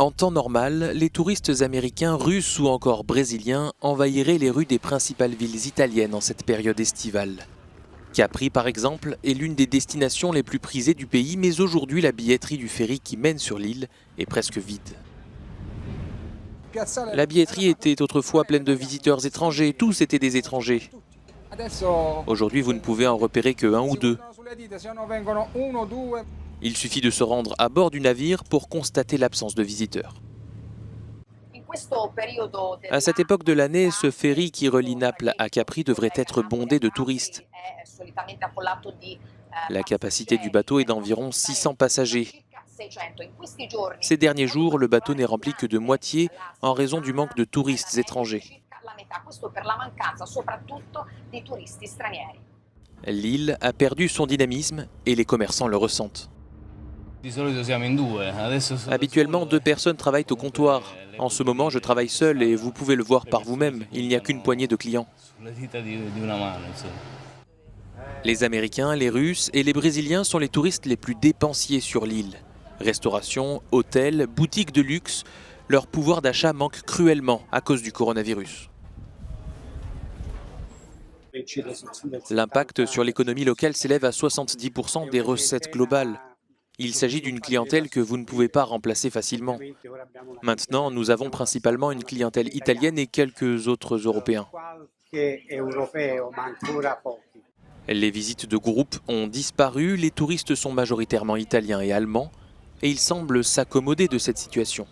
En temps normal, les touristes américains, russes ou encore brésiliens envahiraient les rues des principales villes italiennes en cette période estivale. Capri, par exemple, est l'une des destinations les plus prisées du pays, mais aujourd'hui la billetterie du ferry qui mène sur l'île est presque vide. La billetterie était autrefois pleine de visiteurs étrangers, tous étaient des étrangers. Aujourd'hui, vous ne pouvez en repérer que un ou deux. Il suffit de se rendre à bord du navire pour constater l'absence de visiteurs. À cette époque de l'année, ce ferry qui relie Naples à Capri devrait être bondé de touristes. La capacité du bateau est d'environ 600 passagers. Ces derniers jours, le bateau n'est rempli que de moitié en raison du manque de touristes étrangers. L'île a perdu son dynamisme et les commerçants le ressentent. Habituellement, 2 personnes travaillent au comptoir. En ce moment, je travaille seul et vous pouvez le voir par vous-même, il n'y a qu'une poignée de clients. Les Américains, les Russes et les Brésiliens sont les touristes les plus dépensiers sur l'île. Restauration, hôtels, boutiques de luxe, leur pouvoir d'achat manque cruellement à cause du coronavirus. L'impact sur l'économie locale s'élève à 70% des recettes globales. Il s'agit d'une clientèle que vous ne pouvez pas remplacer facilement. Maintenant, nous avons principalement une clientèle italienne et quelques autres Européens. Les visites de groupe ont disparu, les touristes sont majoritairement italiens et allemands, et ils semblent s'accommoder de cette situation.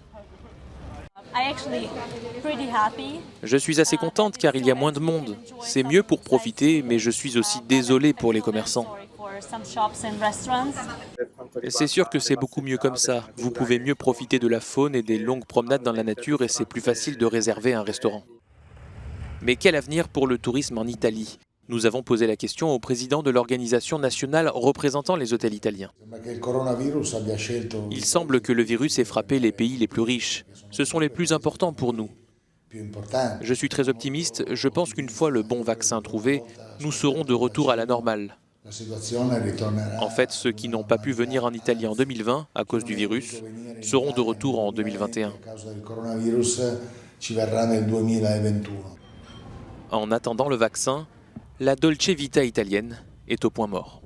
Je suis assez contente car il y a moins de monde. C'est mieux pour profiter, mais je suis aussi désolée pour les commerçants. C'est sûr que c'est beaucoup mieux comme ça. Vous pouvez mieux profiter de la faune et des longues promenades dans la nature et c'est plus facile de réserver un restaurant. Mais quel avenir pour le tourisme en Italie ? Nous avons posé la question au président de l'organisation nationale représentant les hôtels italiens. Il semble que le virus ait frappé les pays les plus riches. Ce sont les plus importants pour nous. Je suis très optimiste. Je pense qu'une fois le bon vaccin trouvé, nous serons de retour à la normale. En fait, ceux qui n'ont pas pu venir en Italie en 2020 à cause du virus seront de retour en 2021. En attendant le vaccin, la Dolce Vita italienne est au point mort.